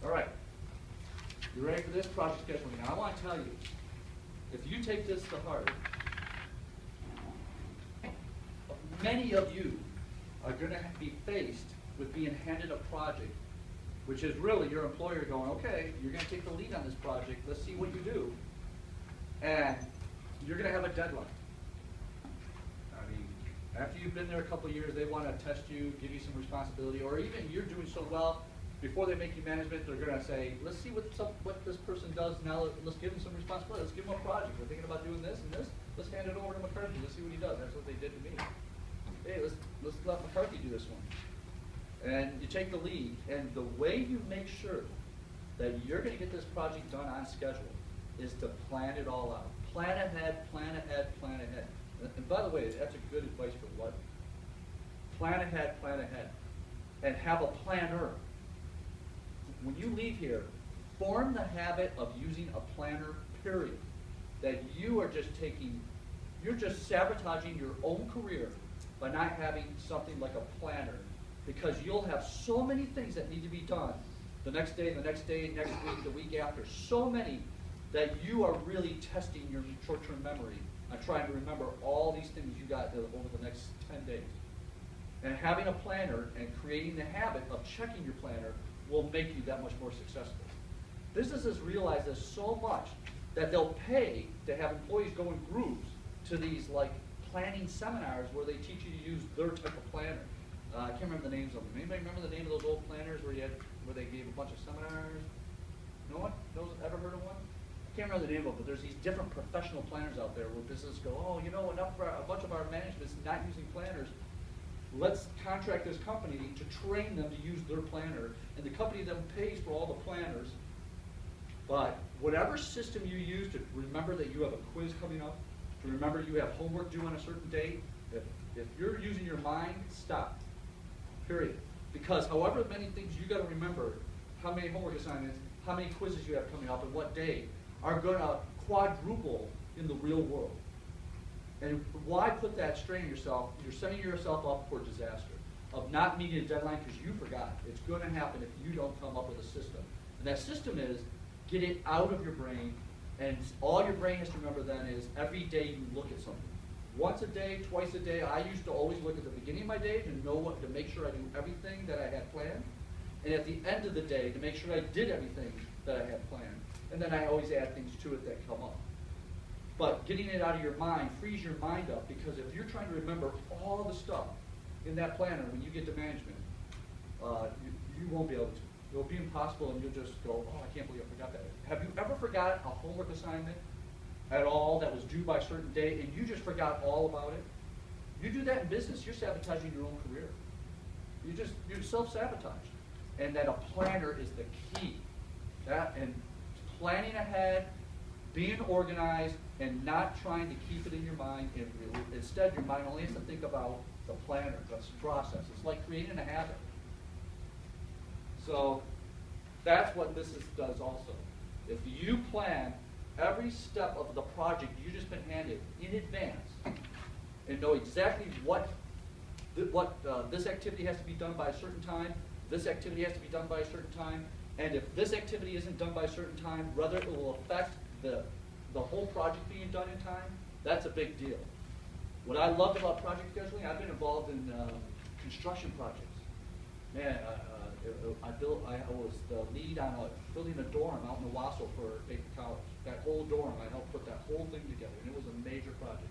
All right. You ready for this? Project scheduling. Now I want to tell you, if you take this to heart, many of you are going to be faced with being handed a project, which is really your employer going, okay, you're going to take the lead on this project, let's see what you do. And you're going to have a deadline. I mean, after you've been there a couple of years, they want to test you, give you some responsibility, or even you're doing so well, before they make you management, they're going to say, let's see what this person does now, let's give them some responsibility, let's give them a project. We're thinking about doing this and this, let's hand it over to McCarthy, let's see what he does. That's what they did to me. Hey, let's let McCarthy do this one. And you take the lead, and the way you make sure that you're going to get this project done on schedule is to plan it all out. Plan ahead, plan ahead, plan ahead. And by the way, that's a good advice for what? Plan ahead, and have a planner. When you leave here, form the habit of using a planner, period. That you are just you're just sabotaging your own career by not having something like a planner, because you'll have so many things that need to be done the next day, next week, the week after, so many that you are really testing your short-term memory on trying to remember all these things you got over the next 10 days. And having a planner and creating the habit of checking your planner will make you that much more successful. Businesses realize this so much that they'll pay to have employees go in groups to these like planning seminars where they teach you to use their type of planner. I can't remember the names of them. Anybody remember the name of those old planners where they gave a bunch of seminars? No one? Ever heard of one? I can't remember the name of them, but there's these different professional planners out there where businesses go, oh, you know, a bunch of our management's not using planners. Let's contract this company to train them to use their planner, and the company then pays for all the planners. But whatever system you use to remember that you have a quiz coming up, to remember you have homework due on a certain date, if you're using your mind, stop. Period. Because however many things you got to remember, how many homework assignments, how many quizzes you have coming up, and what day, are going to quadruple in the real world. And why put that strain on yourself? You're setting yourself up for disaster of not meeting a deadline because you forgot. It's going to happen if you don't come up with a system. And that system is get it out of your brain, and all your brain has to remember then is every day you look at something. Once a day, twice a day. I used to always look at the beginning of my day to make sure I do everything that I had planned, and at the end of the day to make sure I did everything that I had planned. And then I always add things to it that come up. But getting it out of your mind frees your mind up, because if you're trying to remember all the stuff in that planner when you get to management, you won't be able to. It'll be impossible, and you'll just go, oh, I can't believe I forgot that. Have you ever forgot a homework assignment at all that was due by a certain date, and you just forgot all about it? You do that in business, you're sabotaging your own career. You're self-sabotaged. And that a planner is the key. And planning ahead, being organized, and not trying to keep it in your mind. Instead, your mind only has to think about the planner, the process. It's like creating a habit. So that's what this does also. If you plan every step of the project you've just been handed in advance and know exactly what this activity has to be done by a certain time, this activity has to be done by a certain time, and if this activity isn't done by a certain time, whether it will affect the whole project being done in time, that's a big deal. What I loved about project scheduling, I've been involved in construction projects. Man, I was the lead on building a dorm out in Owasso for Baker College. That whole dorm, I helped put that whole thing together, and it was a major project.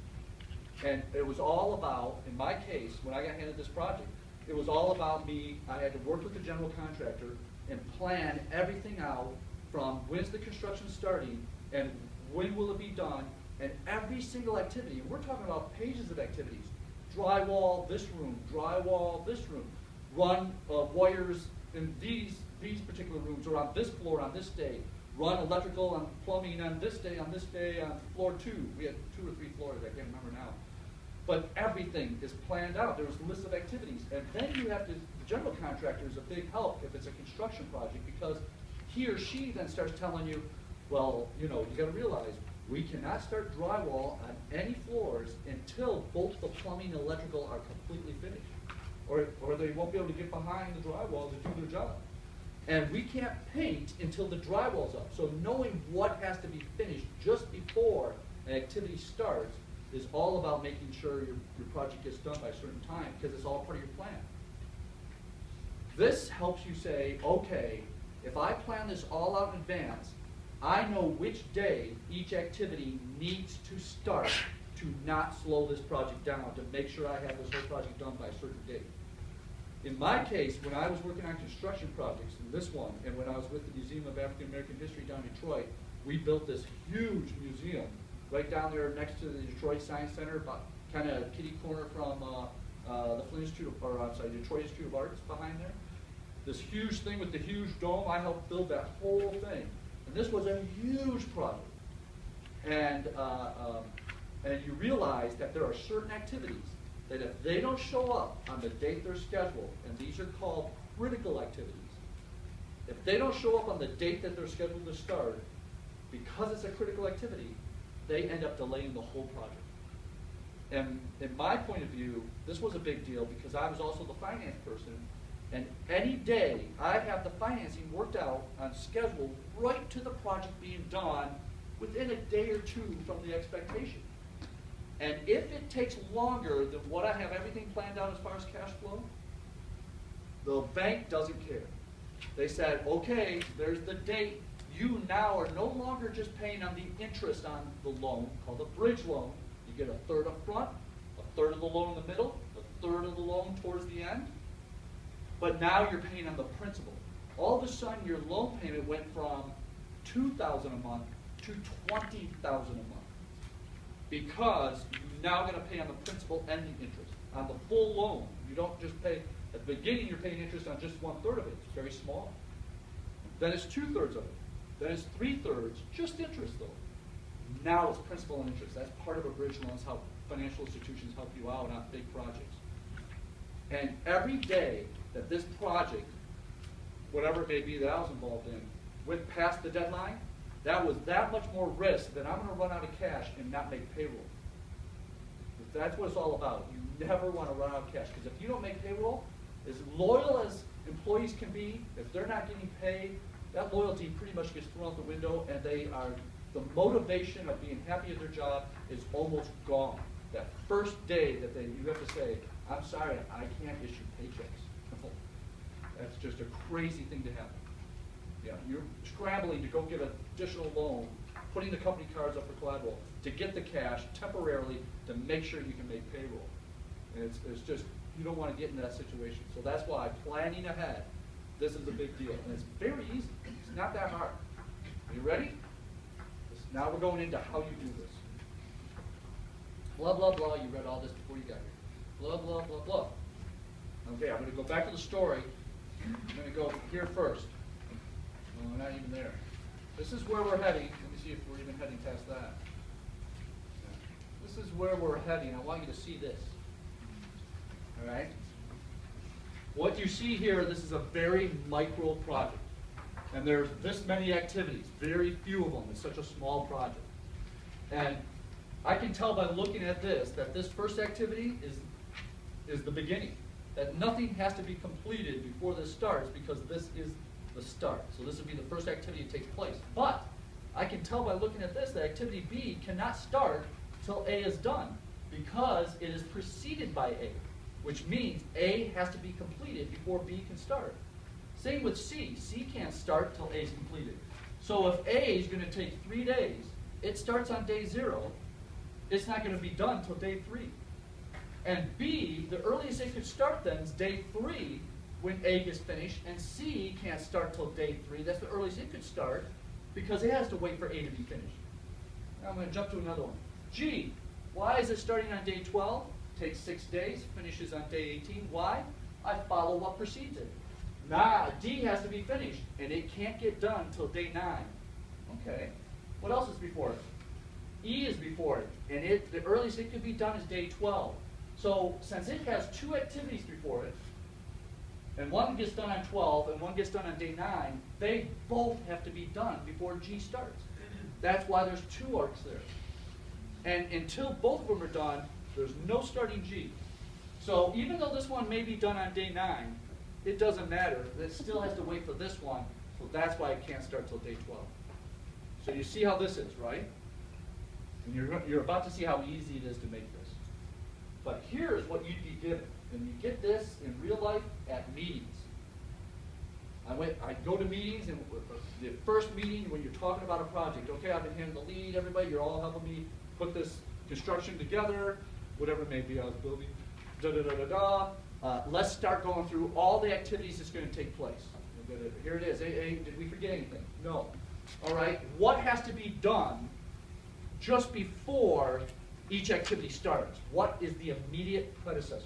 And it was all about, in my case, when I got handed this project, it was all about me. I had to work with the general contractor and plan everything out from when's the construction starting and when will it be done, and every single activity. And we're talking about pages of activities. Drywall this room, drywall this room, run wires in these particular rooms, or on this floor on this day, run electrical and plumbing on this day on floor 2. We had 2 or 3 floors, I can't remember now. But everything is planned out. There's a list of activities. And then you have to, the general contractor is a big help if it's a construction project, because he or she then starts telling you, well, you know, you got to realize we cannot start drywall on any floors until both the plumbing and electrical are completely finished. Or they won't be able to get behind the drywall to do their job. And we can't paint until the drywall's up. So knowing what has to be finished just before an activity starts is all about making sure your project gets done by a certain time, because it's all part of your plan. This helps you say, okay, if I plan this all out in advance, I know which day each activity needs to start to not slow this project down, to make sure I have this whole project done by a certain date. In my case, when I was working on construction projects, and this one, and when I was with the Museum of African American History down in Detroit, we built this huge museum right down there next to the Detroit Science Center, about kind of kitty corner from the Flint Institute, or I'm sorry, Detroit Institute of Arts behind there. This huge thing with the huge dome, I helped build that whole thing. And this was a huge project. And you realize that there are certain activities that if they don't show up on the date they're scheduled, and these are called critical activities, if they don't show up on the date that they're scheduled to start, because it's a critical activity, they end up delaying the whole project. And in my point of view, this was a big deal because I was also the finance person, and any day I have the financing worked out on schedule right to the project being done within a day or two from the expectation. And if it takes longer than what I have everything planned out as far as cash flow, the bank doesn't care. They said, okay, there's the date. You now are no longer just paying on the interest on the loan, called a bridge loan. You get a third up front, a third of the loan in the middle, a third of the loan towards the end. But now you're paying on the principal. All of a sudden, your loan payment went from $2,000 a month to $20,000 a month, because you're now going to pay on the principal and the interest on the full loan. You don't just pay at the beginning. You're paying interest on just 1/3 of it. It's very small. Then it's 2/3 of it. Then it's 3/3, just interest though. Now it's principal and interest. That's part of a bridge loan. That's how financial institutions help you out on big projects. And every day that this project, whatever it may be that I was involved in, went past the deadline, that was that much more risk that I'm going to run out of cash and not make payroll. That's what it's all about. You never want to run out of cash, because if you don't make payroll, as loyal as employees can be, if they're not getting paid, that loyalty pretty much gets thrown out the window, and the motivation of being happy at their job is almost gone. That first day that you have to say, I'm sorry, I can't issue paychecks. That's just a crazy thing to happen. Yeah, you're scrambling to go get an additional loan, putting the company cards up for collateral to get the cash temporarily to make sure you can make payroll. And it's just, you don't want to get into that situation. So that's why planning ahead, this is a big deal. And it's very easy. It's not that hard. Are you ready? Now we're going into how you do this. Blah, blah, blah. You read all this before you got here. Blah, blah, blah, blah. Okay, I'm going to go back to the story. I'm going to go here first. No, we're not even there. This is where we're heading. Let me see if we're even heading past that. This is where we're heading. I want you to see this. All right? What you see here, this is a very micro project. And there's this many activities, very few of them. It's such a small project. And I can tell by looking at this that this first activity is the beginning. That nothing has to be completed before this starts, because this is the start. So this would be the first activity that takes place. But I can tell by looking at this that activity B cannot start till A is done, because it is preceded by A, which means A has to be completed before B can start. Same with C. C can't start till A is completed. So if A is going to take 3 days, it starts on day 0. It's not going to be done till day 3. And B, the earliest it could start then is day 3 when A gets finished, and C can't start till day 3. That's the earliest it could start, because it has to wait for A to be finished. Now I'm going to jump to another one. G, why is it starting on day 12? Takes 6 days, finishes on day 18. Why? I follow what precedes it. Nah, D has to be finished, and it can't get done till day 9. Okay. What else is before it? E is before it, and the earliest it could be done is day 12. So since it has 2 activities before it, and one gets done on 12 and one gets done on day 9, they both have to be done before G starts. That's why there's 2 arcs there. And until both of them are done, there's no starting G. So even though this one may be done on day 9, it doesn't matter. It still has to wait for this one, so that's why it can't start till day 12. So you see how this is, right? And you're about to see how easy it is to make this. But here's what you'd be given. And you get this in real life at meetings. I go to meetings, and the first meeting when you're talking about a project, okay, I've been handing the lead, everybody, you're all helping me put this construction together, whatever it may be, I was building, let's start going through all the activities that's going to take place. Here it is. Hey, did we forget anything? No. All right, what has to be done just before each activity starts? What is the immediate predecessor?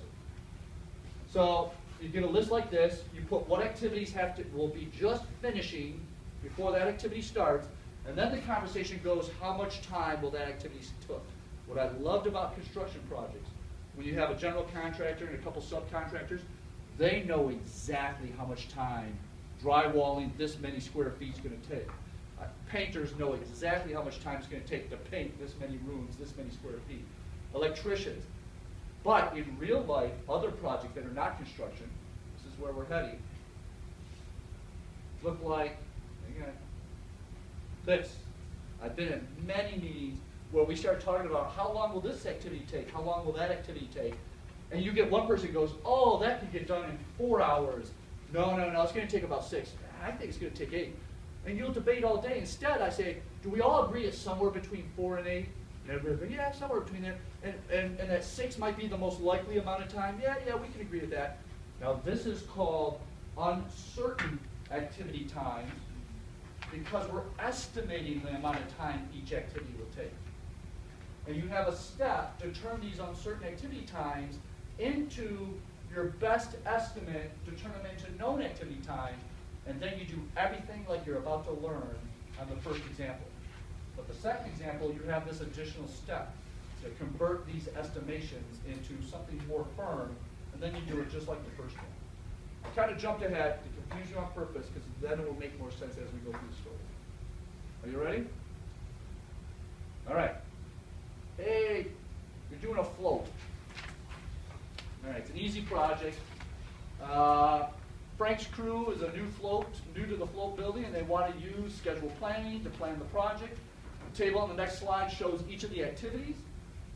So you get a list like this, you put what activities will be just finishing before that activity starts, and then the conversation goes, how much time will that activity took? What I loved about construction projects, when you have a general contractor and a couple subcontractors, they know exactly how much time drywalling this many square feet is going to take. Painters know exactly how much time it's going to take to paint this many rooms, this many square feet. Electricians. But in real life, other projects that are not construction, this is where we're heading, look like, again, this. I've been in many meetings where we start talking about how long will this activity take, how long will that activity take, and you get one person who goes, oh, that could get done in 4 hours. No, it's going to take about 6. I think it's going to take 8. And you'll debate all day. Instead, I say, do we all agree it's somewhere between 4 and 8? And everybody goes, yeah, somewhere between there. And that 6 might be the most likely amount of time. Yeah, we can agree with that. Now, this is called uncertain activity times because we're estimating the amount of time each activity will take. And you have a step to turn these uncertain activity times into your best estimate, to turn them into known activity times, and then you do everything like you're about to learn on the first example. But the second example, you have this additional step to convert these estimations into something more firm, and then you do it just like the first one. I kind of jumped ahead to confuse you on purpose, because then it will make more sense as we go through the story. Are you ready? All right. Hey, you're doing a float. All right, it's an easy project. Frank's crew is a new to the float building, and they want to use schedule planning to plan the project. The table on the next slide shows each of the activities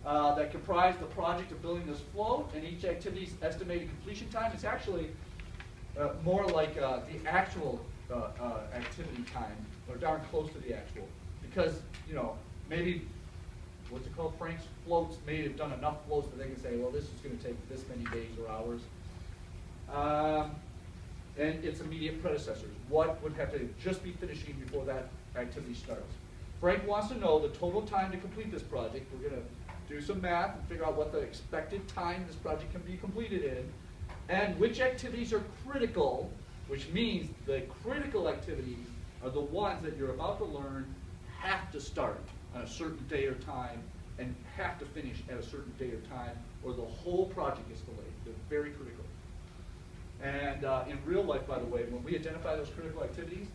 that comprise the project of building this float, and each activity's estimated completion time. It's actually more like the actual activity time, or darn close to the actual, because maybe what's it called? Frank's floats may have done enough floats that they can say, well, this is going to take this many days or hours. And its immediate predecessors. What would have to just be finishing before that activity starts? Frank wants to know the total time to complete this project. We're going to do some math and figure out what the expected time this project can be completed in, and which activities are critical, which means the critical activities are the ones that you're about to learn have to start on a certain day or time and have to finish at a certain day or time, or the whole project is delayed. They're very critical. And in real life, by the way, when we identify those critical activities,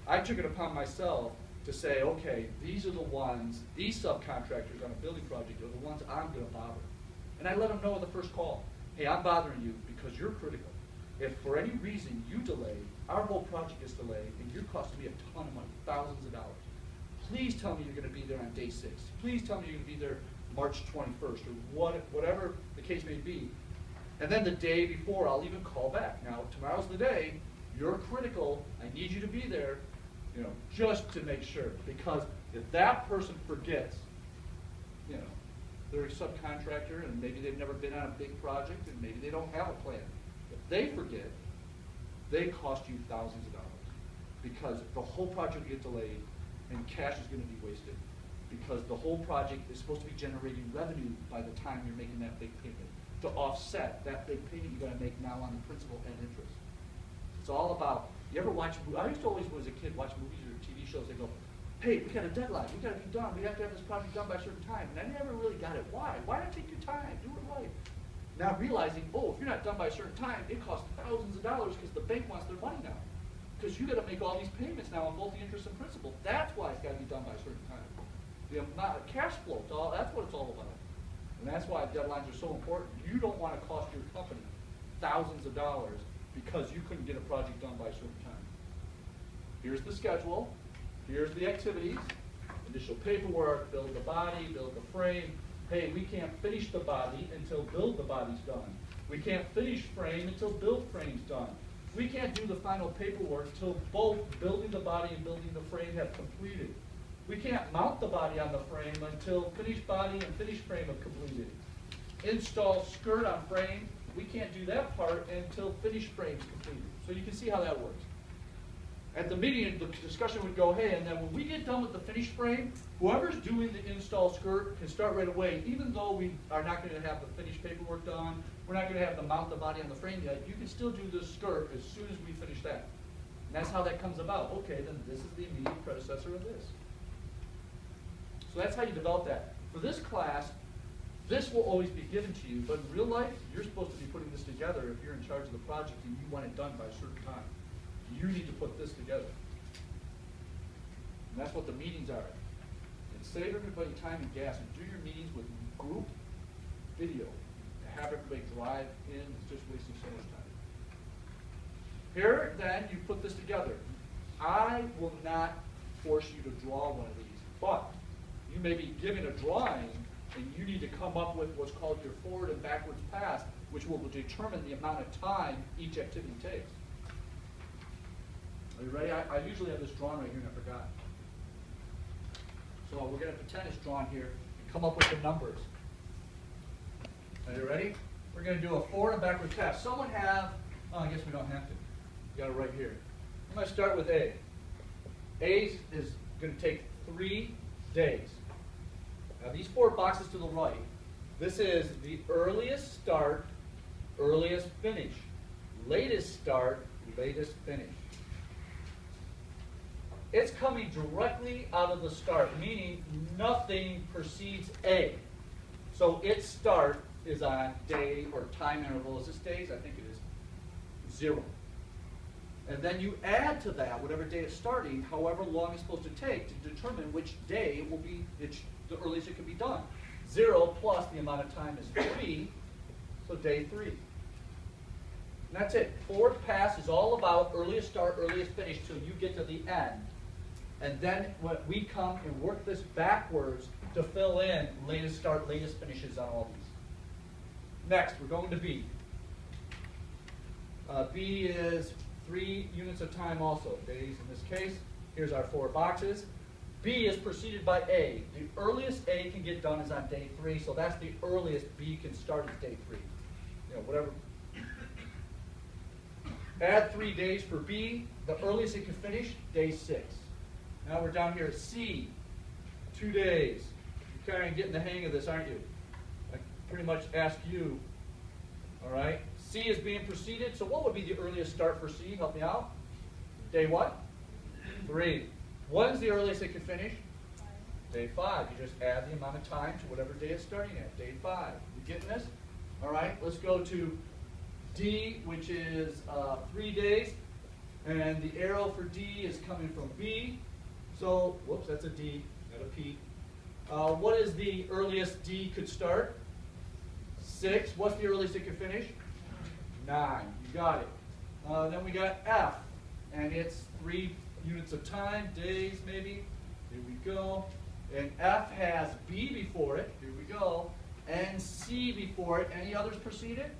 I took it upon myself to say, okay, these are the ones, these subcontractors on a building project are the ones I'm going to bother. And I let them know in the first call, hey, I'm bothering you because you're critical. If for any reason you delay, our whole project is delayed, and you're costing me a ton of money, thousands of dollars. Please tell me you're going to be there on day 6. Please tell me you're going to be there March 21st, or whatever the case may be. And then the day before, I'll even call back. Now, tomorrow's the day. You're critical. I need you to be there, just to make sure. Because if that person forgets, they're a subcontractor, and maybe they've never been on a big project, and maybe they don't have a plan. If they forget, they cost you thousands of dollars. Because the whole project will get delayed, and cash is going to be wasted. Because the whole project is supposed to be generating revenue by the time you're making that big payment, to offset that big payment you're going to make now on the principal and interest. It's all about, you ever watch, I used to always, when I was a kid, watch movies or TV shows, they go, hey, we got a deadline, we got to be done, we have to have this project done by a certain time. And I never really got it. Why? Why not take your time, do it right? Now realizing, if you're not done by a certain time, it costs thousands of dollars because the bank wants their money now. Because you got to make all these payments now on both the interest and principal. That's why it's got to be done by a certain time. The amount of cash flow, that's what it's all about. And that's why deadlines are so important. You don't want to cost your company thousands of dollars because you couldn't get a project done by a certain time. Here's the schedule, here's the activities, initial paperwork, build the body, build the frame. Hey, we can't finish the body until build the body's done. We can't finish frame until build frame's done. We can't do the final paperwork until both building the body and building the frame have completed. We can't mount the body on the frame until finished body and finished frame have completed. Install skirt on frame, we can't do that part until finished frame's completed. So you can see how that works. At the meeting, the discussion would go, hey, and then when we get done with the finished frame, whoever's doing the install skirt can start right away, even though we are not going to have the finished paperwork done, we're not going to have to mount the body on the frame yet, you can still do this skirt as soon as we finish that. And that's how that comes about. Okay, then this is the immediate predecessor of this. So that's how you develop that. For this class, this will always be given to you, but in real life, you're supposed to be putting this together if you're in charge of the project and you want it done by a certain time. You need to put this together. And that's what the meetings are. And save everybody time and gas and do your meetings with group video. Have everybody drive in, it's just wasting so much time. Here, then, you put this together. I will not force you to draw one of these, but you may be given a drawing and you need to come up with what's called your forward and backwards pass, which will determine the amount of time each activity takes. Are you ready? I usually have this drawn right here and I forgot. So we're going to pretend it's drawn here and come up with the numbers. Are you ready? We're going to do a forward and backward pass. Someone have, oh, I guess we don't have to. You got it right here. I'm going to start with A. A is going to take 3 days. Now these 4 boxes to the right, this is the earliest start, earliest finish. Latest start, latest finish. It's coming directly out of the start, meaning nothing precedes A. So its start is on day or time interval. Is this days? I think it is 0. And then you add to that whatever day it's starting, however long it's supposed to take to determine which day will be the earliest it can be done. 0 plus the amount of time is 3, so day 3. And that's it. Forward pass is all about earliest start, earliest finish till you get to the end. And then when we come and work this backwards to fill in latest start, latest finishes on all these. Next, we're going to B. B is 3 units of time also, days in this case. Here's our 4 boxes. B is preceded by A. The earliest A can get done is on day 3, so that's the earliest B can start is day 3. You know, whatever. Add 3 days for B. The earliest it can finish, day 6. Now we're down here at C, 2 days. You're kind of getting the hang of this, aren't you? I pretty much asked you, all right? C is being preceded, so what would be the earliest start for C? Help me out. Day what? 3. When's the earliest it can finish? 5. Day 5. You just add the amount of time to whatever day it's starting at. Day 5. You getting this? All right, let's go to D, which is 3 days. And the arrow for D is coming from B. So, whoops, that's a D, not a P. What is the earliest D could start? 6. What's the earliest it could finish? 9. You got it. Then we got F, and it's 3 units of time, days maybe. Here we go. And F has B before it. Here we go. And C before it. Any others preceded?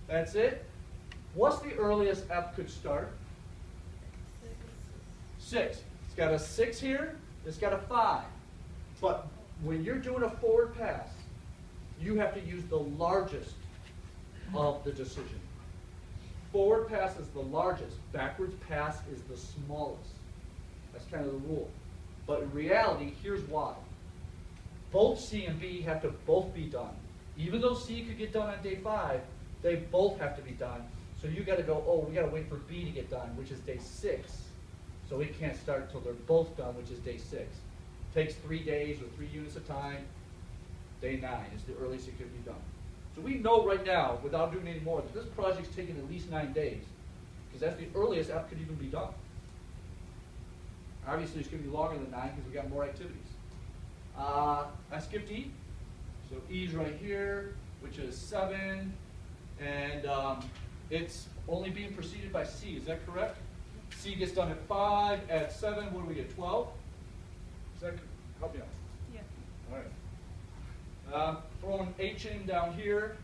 That's it. What's the earliest F could start? 6. It's got a 6 here. It's got a 5. But when you're doing a forward pass, you have to use the largest of the decision. Forward pass is the largest. Backwards pass is the smallest. That's kind of the rule. But in reality, here's why. Both C and B have to both be done. Even though C could get done on day 5, they both have to be done. So you got to go, oh, we got to wait for B to get done, which is day 6. So it can't start until they're both done, which is day 6. Takes 3 days or 3 units of time. Day 9 is the earliest it can be done. So we know right now, without doing any more, that this project's taking at least 9 days, because that's the earliest F could even be done. Obviously, it's going to be longer than 9 because we got more activities. I skipped E. So E's right here, which is 7. And it's only being preceded by C, is that correct? C gets done at 5, at 7, what do we get, 12? Is that, help me out. Yeah. All right. Throwing H in down here,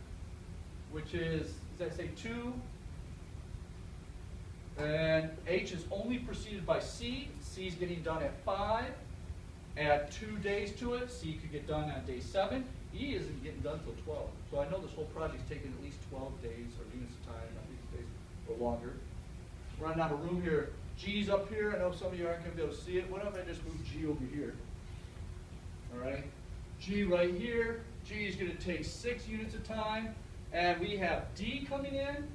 which is, does that say 2? And H is only preceded by C. C is getting done at 5. Add 2 days to it. C could get done on day 7. E isn't getting done until 12. So I know this whole project's taking at least 12 days or units of time, not these days, or longer. Running out of room here. G's up here. I know some of you aren't going to be able to see it. What if I just move G over here? All right. G right here. G is going to take 6 units of time. And we have D coming in.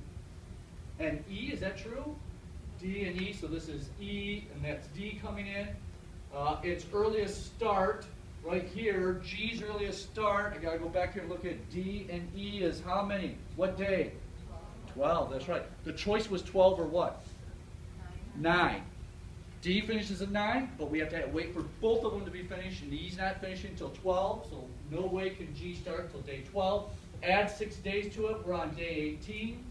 And E, is that true? D and E, so this is E, and that's D coming in. Its earliest start, right here, G's earliest start, I gotta go back here and look at D and E is how many? What day? 12, that's right. The choice was 12 or what? 9. D finishes at 9, but we have to wait for both of them to be finished, and E's not finishing until 12, so no way can G start until day 12. Add 6 days to it, we're on day 18.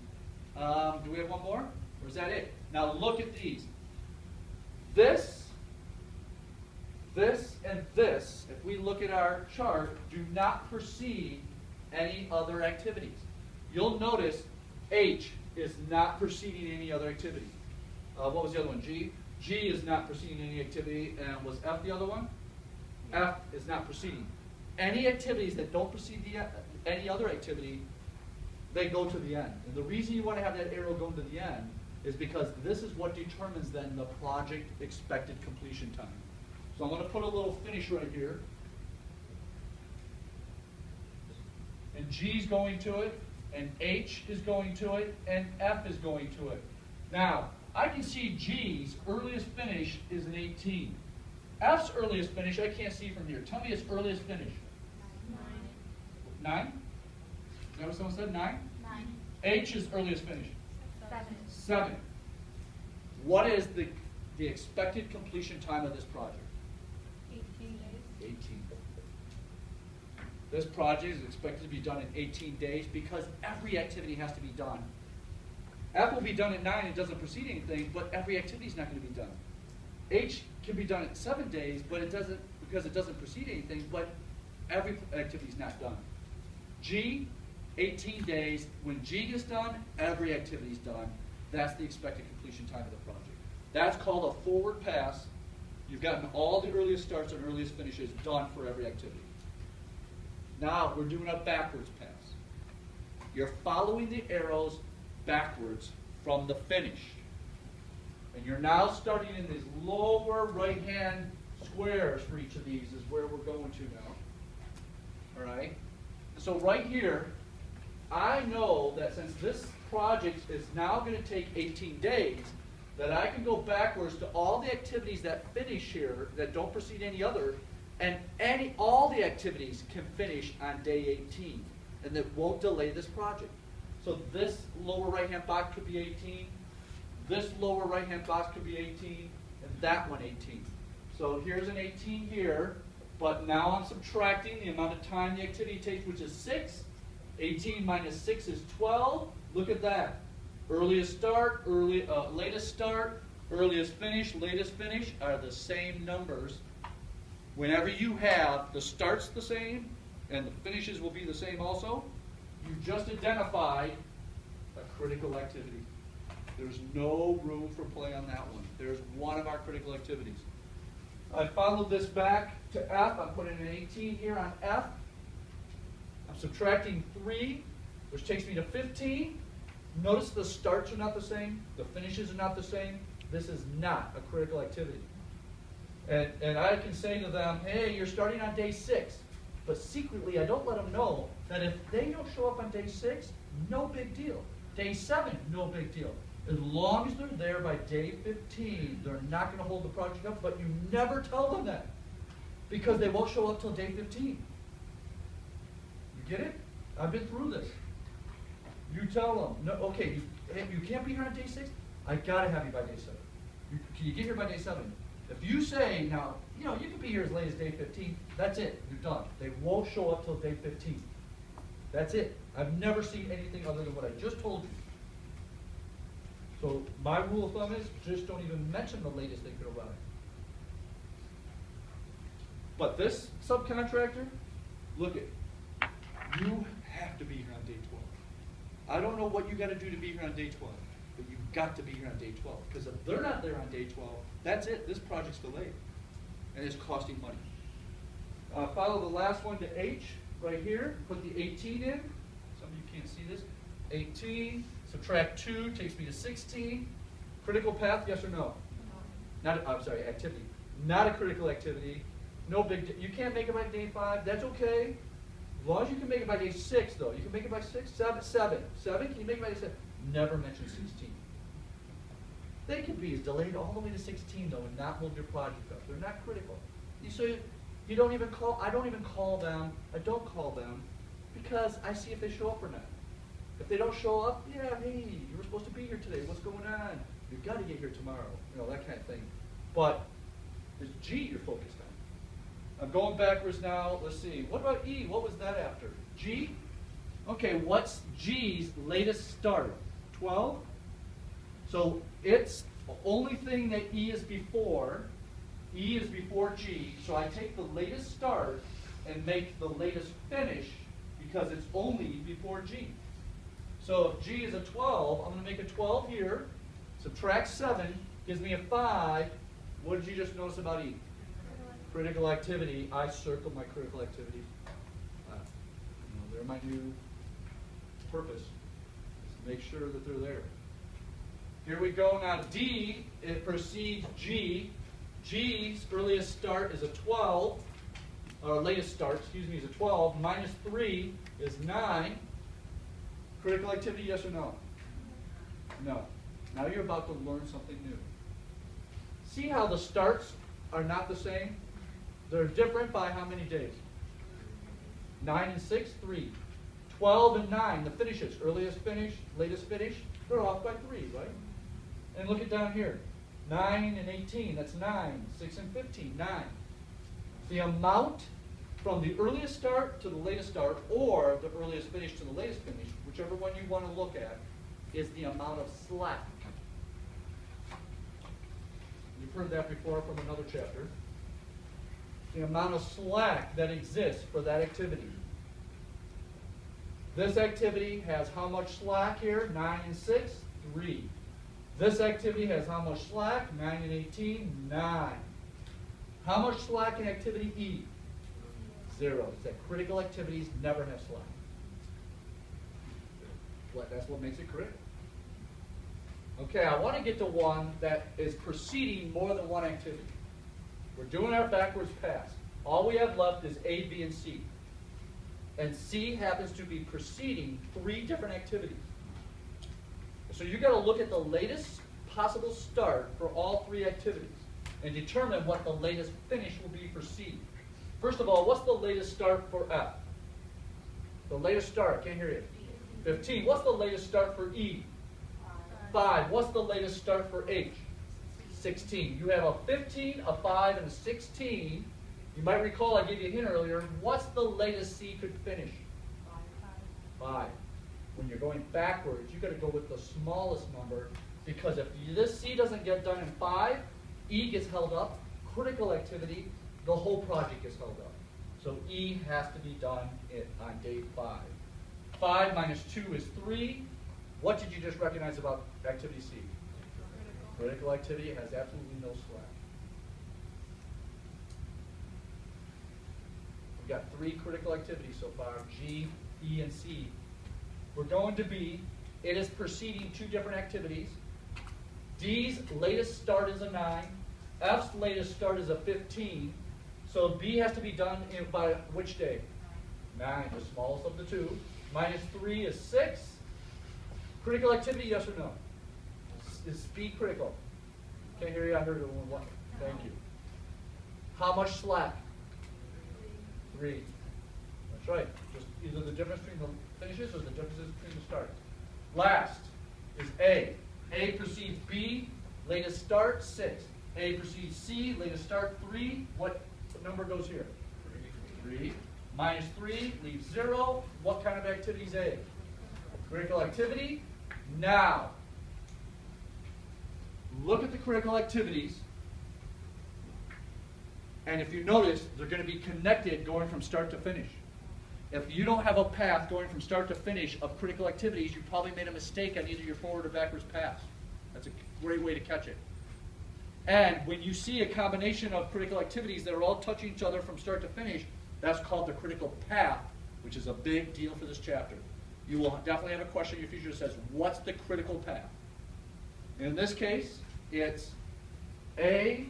Do we have one more? Or is that it? Now look at these. This, and this, if we look at our chart, do not precede any other activities. You'll notice H is not preceding any other activity. What was the other one? G? G is not preceding any activity. And was F the other one? F is not preceding. Any activities that don't precede any other activity, they go to the end. And the reason you want to have that arrow going to the end is because this is what determines then the project expected completion time. So I'm going to put a little finish right here. And G's going to it, and H is going to it, and F is going to it. Now, I can see G's earliest finish is an 18. F's earliest finish, I can't see from here. Tell me its earliest finish. 9. 9? Is that what someone said? 9? 9. H's earliest finish. 7. 7. What is the expected completion time of this project? 18 days. 18. This project is expected to be done in 18 days because every activity has to be done. F will be done at 9, it doesn't precede anything, but every activity is not going to be done. H can be done in 7 days, but it doesn't, because it doesn't precede anything, but every activity is not done. G, 18 days. When G gets done, every activity is done. That's the expected completion time of the project. That's called a forward pass. You've gotten all the earliest starts and earliest finishes done for every activity. Now we're doing a backwards pass. You're following the arrows backwards from the finish. And you're now starting in these lower right-hand squares for each of these is where we're going to now. All right? So right here, I know that since this project is now going to take 18 days, that I can go backwards to all the activities that finish here, that don't precede any other, and all the activities can finish on day 18, and that won't delay this project. So this lower right-hand box could be 18, this lower right-hand box could be 18, and that one 18. So here's an 18 here, but now I'm subtracting the amount of time the activity takes, which is 6. 18 minus 6 is 12. Look at that. Earliest start, latest start, earliest finish, latest finish are the same numbers. Whenever you have the starts the same and the finishes will be the same also, you just identified a critical activity. There's no room for play on that one. There's one of our critical activities. I followed this back to F. I'm putting an 18 here on F. I'm subtracting 3, which takes me to 15. Notice the starts are not the same. The finishes are not the same. This is not a critical activity. And I can say to them, hey, you're starting on day 6. But secretly, I don't let them know that if they don't show up on day 6, no big deal. Day 7, no big deal. As long as they're there by day 15, they're not going to hold the project up, but you never tell them that because they won't show up till day 15. You get it? I've been through this. You tell them, no, okay, you can't be here on day 6. I got to have you by day 7. Can you get here by day 7? If you say, now, you know, you can be here as late as day 15, that's it. You're done. They won't show up till day 15. That's it. I've never seen anything other than what I just told you. So my rule of thumb is just don't even mention the latest they could arrive. But this subcontractor, look at, you have to be here on day 12. I don't know what you got to do to be here on day 12, but you've got to be here on day 12. Because if they're not there on day 12, that's it. This project's delayed, and it's costing money. Follow the last one to H right here. Put the 18 in. Some of you can't see this. 18. Subtract 2 takes me to 16. Critical path, yes or no? Not. I'm sorry, activity. Not a critical activity. No big. You can't make it by day 5. That's okay. As long as you can make it by day 6, though. You can make it by 6, 7. 7. Can you make it by day 7? Never mention 16. They can be as delayed all the way to 16, though, and not move your project up. They're not critical. You don't even call. I don't even call them. I don't call them because I see if they show up or not. If they don't show up, yeah, hey, you were supposed to be here today. What's going on? You've got to get here tomorrow. You know, that kind of thing. But it's G you're focused on. I'm going backwards now. Let's see. What about E? What was that after? G? Okay, what's G's latest start? 12? So it's the only thing that E is before. E is before G. So I take the latest start and make the latest finish because it's only before G. So if G is a 12, I'm going to make a 12 here. Subtract 7 gives me a 5. What did you just notice about E? Critical activity. I circled my critical activity. They're my new purpose. Just make sure that they're there. Here we go now. D, it precedes G. G's earliest start is a 12. Or latest start, excuse me, is a 12. Minus 3 is 9. Critical activity, yes or no? No. Now you're about to learn something new. See how the starts are not the same? They're different by how many days? 9 and 6, 3. 12 and 9, the finishes. Earliest finish, latest finish, they're off by 3, right? And look at down here. 9 and 18, that's 9. 6 and 15, 9. The amount from the earliest start to the latest start, or the earliest finish to the latest finish, whichever one you want to look at, is the amount of slack. You've heard that before from another chapter. The amount of slack that exists for that activity. This activity has how much slack here? 9 and 6, 3. This activity has how much slack? 9 and 18, 9. How much slack in activity E? 0. It's that critical activities never have slack. That's what makes it critical. Okay, I want to get to one that is preceding more than one activity. We're doing our backwards pass. All we have left is A, B, and C. And C happens to be preceding 3 different activities. So you've got to look at the latest possible start for all 3 activities and determine what the latest finish will be for C. First of all, what's the latest start for F? The latest start, can't hear you. 15. What's the latest start for E? 5. What's the latest start for H? 16. You have a 15, a 5, and a 16. You might recall I gave you a hint earlier. What's the latest C could finish? 5. When you're going backwards, you've got to go with the smallest number, because if this C doesn't get done in 5, E gets held up, critical activity, the whole project gets held up. So E has to be done on day 5. 5 minus 2 is 3. What did you just recognize about activity C? Critical activity has absolutely no slack. We've got 3 critical activities so far, G, E, and C. We're going to B. It is preceding 2 different activities. D's latest start is a 9. F's latest start is a 15. So B has to be done by which day? 9, the smallest of the 2. Minus 3 is 6. Critical activity, yes or no? Is B critical? Can't hear you, I heard it on 1. Thank you. How much slack? 3. That's right. Just either the difference between the finishes or the differences between the starts. Last is A. A precedes B, latest start, 6. A precedes C, latest start, 3. What number goes here? 3. Minus 3 leaves 0. What kind of activity is A? Critical activity. Now, look at the critical activities, and if you notice, they're going to be connected going from start to finish. If you don't have a path going from start to finish of critical activities, you probably made a mistake on either your forward or backwards pass. That's a great way to catch it. And when you see a combination of critical activities that are all touching each other from start to finish, that's called the critical path, which is a big deal for this chapter. You will definitely have a question in your future that says, what's the critical path? In this case, it's A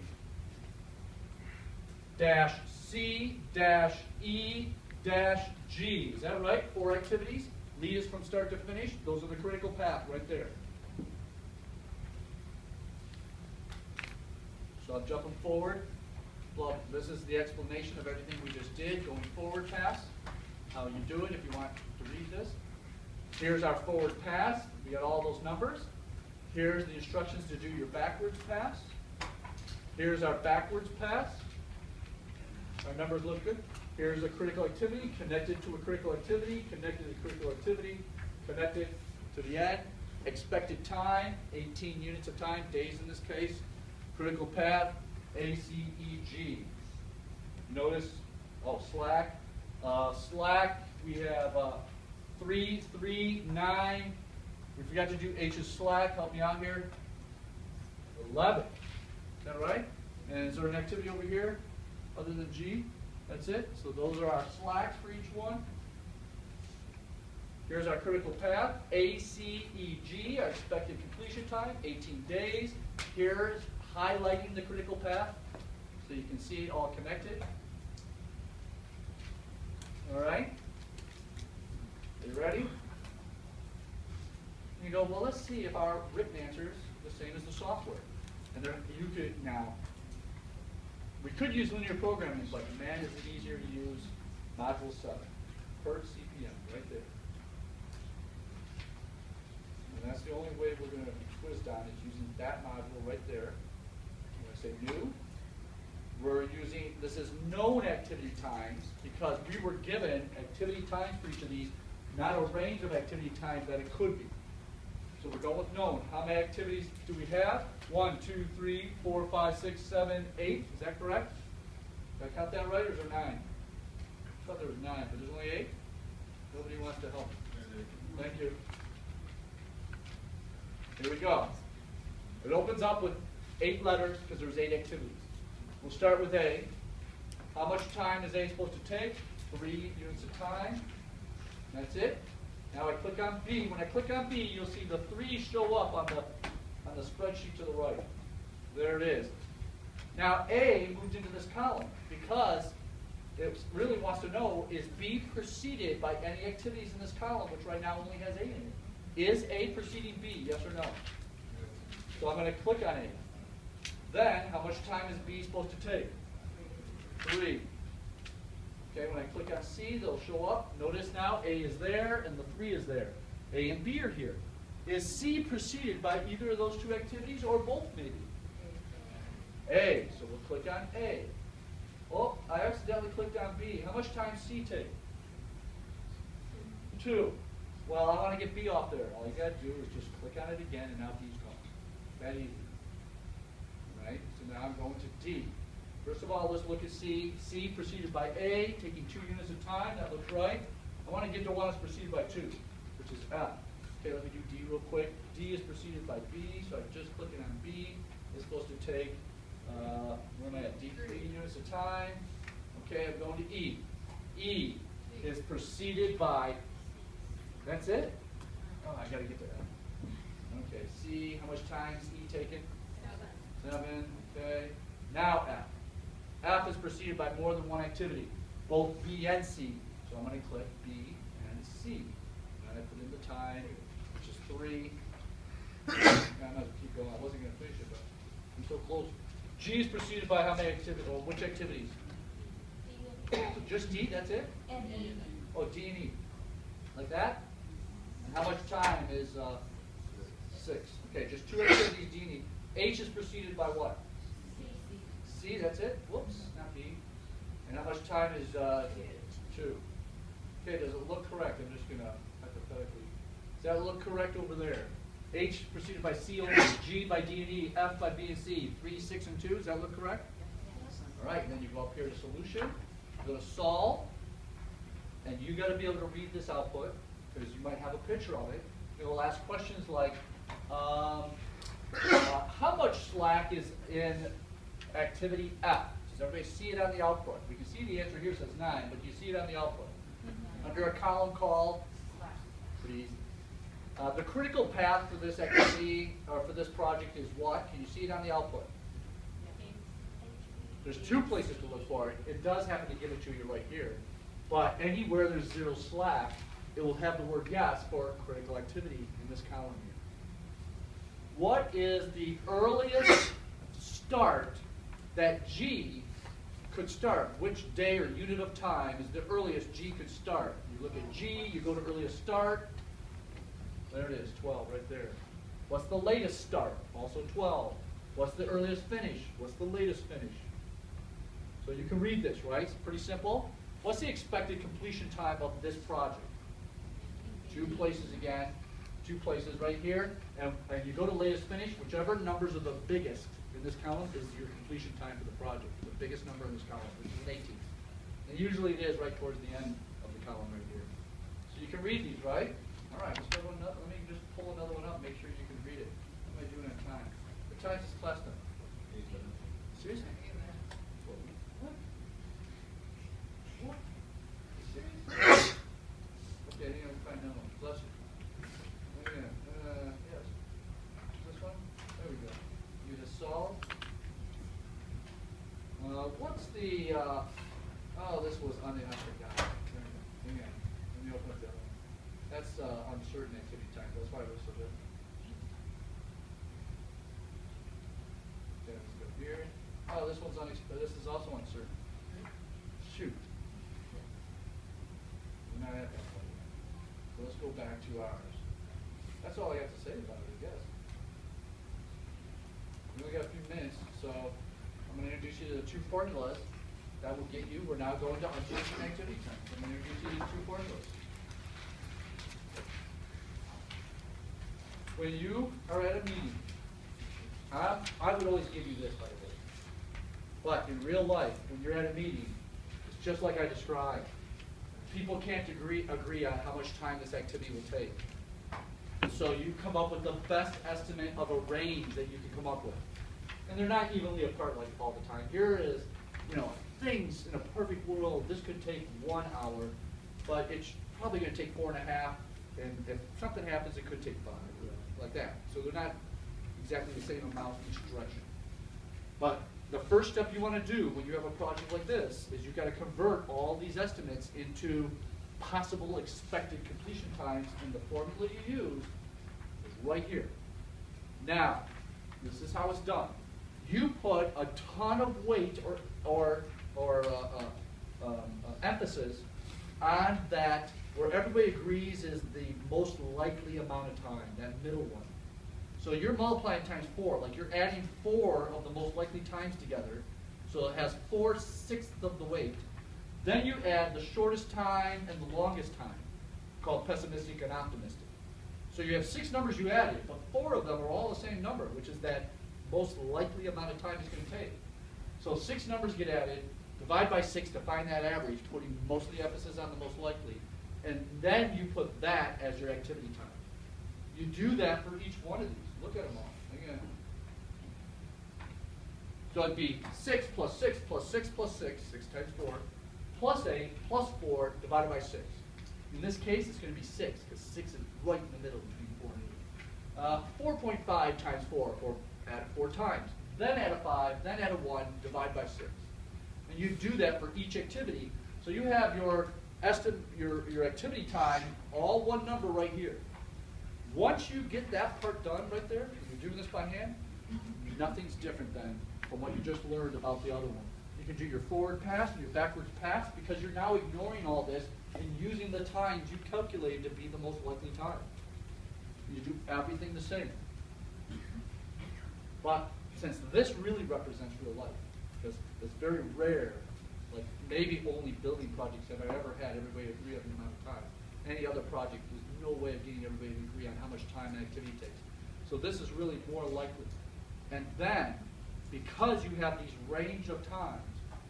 dash C dash E dash G. Is that right? 4 activities. Lead us from start to finish. Those are the critical path right there. So I'm jumping forward. Well, this is the explanation of everything we just did. Going forward pass. How you do it if you want to read this. Here's our forward pass. We got all those numbers. Here's the instructions to do your backwards pass. Here's our backwards pass. Our numbers look good. Here's a critical activity, connected to a critical activity, connected to a critical activity, connected to the end. Expected time, 18 units of time, days in this case. Critical path, ACEG. Notice, slack. Slack, we have 3, 3, 9. We forgot to do H's slack. Help me out here. 11. Is that right? And is there an activity over here other than G? That's it. So those are our slacks for each one. Here's our critical path, ACEG, our expected completion time, 18 days. Here's highlighting the critical path so you can see it all connected. All right? Are you ready? You go, well, let's see if our written answer is the same as the software. And there, you could now, we could use linear programming, but man, is it easier to use Module 7 per CPM, right there. And that's the only way we're going to twist on is using that module right there. I'm going to say new. We're using, this is known activity times because we were given activity times for each of these, not a range of activity times that it could be. So we're going with known. How many activities do we have? 1, 2, 3, 4, 5, 6, 7, 8. Is that correct? Did I count that right, or is there 9? I thought there was 9, but there's only 8? Nobody wants to help. Thank you. Here we go. It opens up with 8 letters because there's 8 activities. We'll start with A. How much time is A supposed to take? 3 units of time. That's it. Now I click on B. When I click on B, you'll see the 3 show up on the spreadsheet to the right. There it is. Now A moved into this column because it really wants to know, is B preceded by any activities in this column, which right now only has A in it? Is A preceding B, yes or no? So I'm going to click on A. Then, how much time is B supposed to take? 3. Okay, when I click on C, they'll show up. Notice now A is there and the 3 is there. A and B are here. Is C preceded by either of those 2 activities or both maybe? A. So we'll click on A. Oh, I accidentally clicked on B. How much time C take? 2. Well, I want to get B off there. All you got to do is just click on it again and now B's gone. That easy. Right? So now I'm going to D. First of all, let's look at C. C preceded by A, taking 2 units of time. That looks right. I want to get to one that's preceded by 2, which is F. Okay, let me do D real quick. D is preceded by B, so I'm just clicking on B. It's supposed to take, where am I at? D, 3 units of time. Okay, I'm going to E. E is preceded by, that's it? Oh, I got to get to F. Okay, C, how much time is E taken? 7. Okay. Now F. F is preceded by more than one activity, both B and C. So I'm going to click B and C. And I put in the time, which is 3. I'm going to keep going. I wasn't going to finish it, but I'm so close. G is preceded by how many activities, or which activities? So just D, that's it? And E. Oh, D and E. Like that? And how much time is 6? Okay, just 2 activities, D and E. H is preceded by what? C, that's it? Whoops, not B. And how much time is 2? Okay, does it look correct? I'm just going to hypothetically. Does that look correct over there? H preceded by C only, G by D and E, F by B and C, 3, 6, and 2. Does that look correct? All right, and then you go up here to solution, go to solve, and you got to be able to read this output because you might have a picture of it. It'll ask questions like, how much slack is in activity F? Does everybody see it on the output? We can see the answer here says 9, but do you see it on the output? Under a column called? Pretty easy. The critical path for this activity, or for this project is what? Can you see it on the output? There's 2 places to look for it. It does happen to give it to you right here. But anywhere there's 0 slack, it will have the word yes for critical activity in this column here. What is the earliest start that G could start? Which day or unit of time is the earliest G could start? You look at G, you go to earliest start. There it is, 12 right there. What's the latest start? Also 12. What's the earliest finish? What's the latest finish? So you can read this, right? It's pretty simple. What's the expected completion time of this project? 2 places again, 2 places right here, and you go to latest finish. Whichever numbers are the biggest in this column is your completion time for the project. The biggest number in this column, which is an 18. And usually it is right towards the end of the column right here. So you can read these, right? All right, let's go to another. Let me just pull another one up, make sure you can read it. What am I doing on time? What time is this class done? Seriously? What? What? Serious? Okay, hang on, we'll find another one. Bless you. Yes. This one? There we go. You just solve. What's the, oh, this was I forgot. There we go. Hang on. Let me open up the other one. That's uncertain activity time. That's why it was so good. Okay, let's go here. Oh, this one's this is also uncertain. Shoot. We're not at that point yet. So let's go back to ours. That's all I have to say about it, I guess. We only got a few minutes, so I'm going to introduce you to the 2 formulas that will get you. We're now going to uncertain activity time. I'm going to introduce you to the 2 formulas. When you are at a meeting, I would always give you this, by the way. But in real life, when you're at a meeting, it's just like I described. People can't agree on how much time this activity will take. So you come up with the best estimate of a range that you can come up with. And they're not evenly apart like all the time. Here is, things in a perfect world, this could take 1 hour, but it's probably going to take 4.5. And if something happens, it could take 5, like that. So they're not exactly the same amount each direction. But the first step you want to do when you have a project like this is you've got to convert all these estimates into possible expected completion times, and the formula you use is right here. Now, this is how it's done. You put a ton of weight or emphasis on that where everybody agrees is the most likely amount of time, that middle one. So you're multiplying times 4, like you're adding 4 of the most likely times together, so it has 4/6 of the weight. Then you add the shortest time and the longest time, called pessimistic and optimistic. So you have 6 numbers you added, but 4 of them are all the same number, which is that most likely amount of time it's going to take. So 6 numbers get added, divide by 6 to find that average, putting most of the emphasis on the most likely, and then you put that as your activity time. You do that for each one of these. Look at them all. Again. So it'd be 6 plus 6 plus 6 plus 6, 6 times 4, plus 8 plus 4 divided by 6. In this case, it's going to be 6, because 6 is right in the middle between 4 and 8. 4.5 times 4, or add it 4 times. Then add a 5, then add a 1, divide by 6. And you do that for each activity. So you have your activity time, all one number right here. Once you get that part done right there, you're doing this by hand, nothing's different then from what you just learned about the other one. You can do your forward pass and your backwards pass because you're now ignoring all this and using the times you calculated to be the most likely time. You do everything the same. But since this really represents real life, because it's very rare, like maybe only building projects have I ever had everybody agree on the amount of time. Any other project, there's no way of getting everybody to agree on how much time an activity takes. So this is really more likely. And then, because you have these range of times,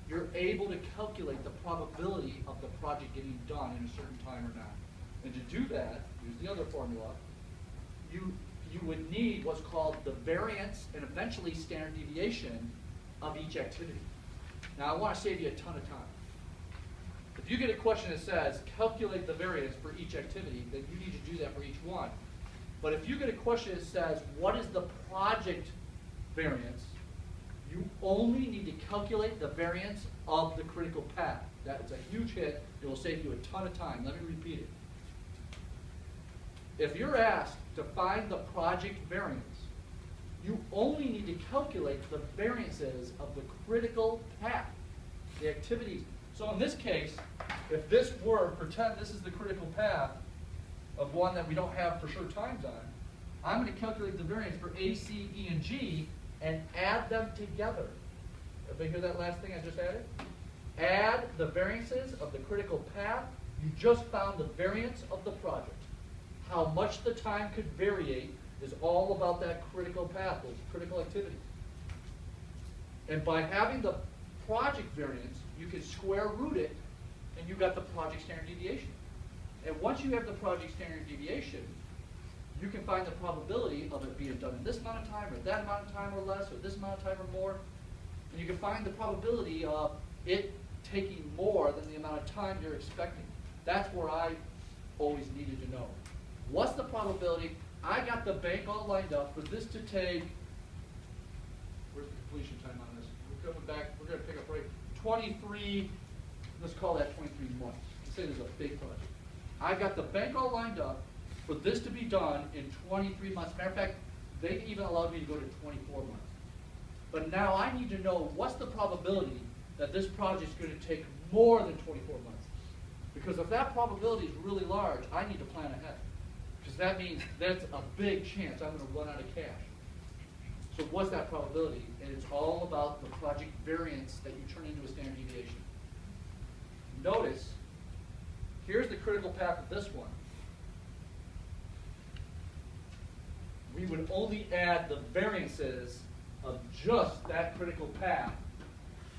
you're able to calculate the probability of the project getting done in a certain time or not. And to do that, use the other formula, you would need what's called the variance and eventually standard deviation of each activity. Now I want to save you a ton of time. If you get a question that says, calculate the variance for each activity, then you need to do that for each one. But if you get a question that says, what is the project variance, you only need to calculate the variance of the critical path. That is a huge hit. It will save you a ton of time. Let me repeat it. If you're asked to find the project variance, you only need to calculate the variances of the critical path, the activities. So in this case, if this were, pretend this is the critical path of one that we don't have for sure times on, I'm going to calculate the variance for A, C, E, and G and add them together. Everybody hear that last thing I just added? Add the variances of the critical path. You just found the variance of the project. How much the time could vary is all about that critical path, those critical activities. And by having the project variance, you can square root it, and you got the project standard deviation. And once you have the project standard deviation, you can find the probability of it being done in this amount of time, or that amount of time or less, or this amount of time or more. And you can find the probability of it taking more than the amount of time you're expecting. That's where I always needed to know. What's the probability? I got the bank all lined up for this to take, where's the completion time on this? We're coming back, we're going to pick up right, 23, let's call that 23 months. Let's say there's a big project. I got the bank all lined up for this to be done in 23 months. Matter of fact, they even allowed me to go to 24 months. But now I need to know what's the probability that this project is going to take more than 24 months. Because if that probability is really large, I need to plan ahead. Because that means that's a big chance I'm going to run out of cash. So what's that probability? And it's all about the project variance that you turn into a standard deviation. Notice, here's the critical path of this one. We would only add the variances of just that critical path,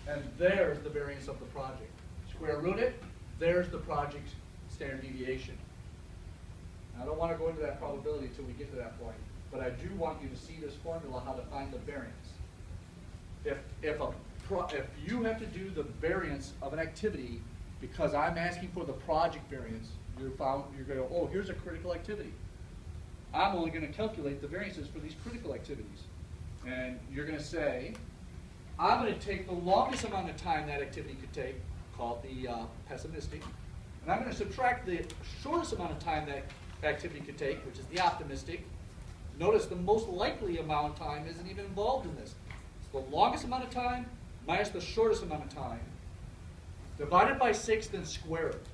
and there's the variance of the project. Square root it, there's the project standard deviation. Now, I don't want to go into that probability until we get to that point, but I do want you to see this formula, how to find the variance. If you have to do the variance of an activity because I'm asking for the project variance, you're going to go, oh, here's a critical activity. I'm only going to calculate the variances for these critical activities. And you're going to say, I'm going to take the longest amount of time that activity could take, called the pessimistic, and I'm going to subtract the shortest amount of time that activity could take, which is the optimistic. Notice the most likely amount of time isn't even involved in this. It's the longest amount of time minus the shortest amount of time. Divided by 6, then square it.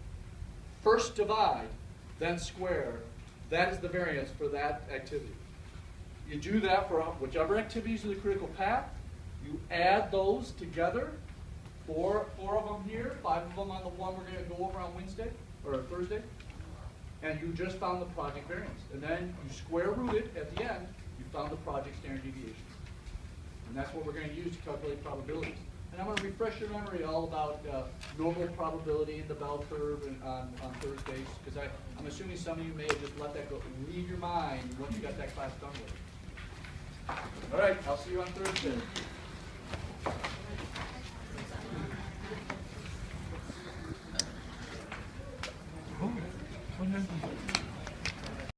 First divide, then square. That is the variance for that activity. You do that for whichever activities are the critical path. You add those together. Four of them here, 5 of them on the one we're going to go over on Wednesday or Thursday. And you just found the project variance. And then you square root it at the end, you found the project standard deviation. And that's what we're going to use to calculate probabilities. And I'm going to refresh your memory all about normal probability and the bell curve on Thursdays, because I'm assuming some of you may have just let that go and leave your mind once you got that class done with. All right, I'll see you on Thursday. What happened?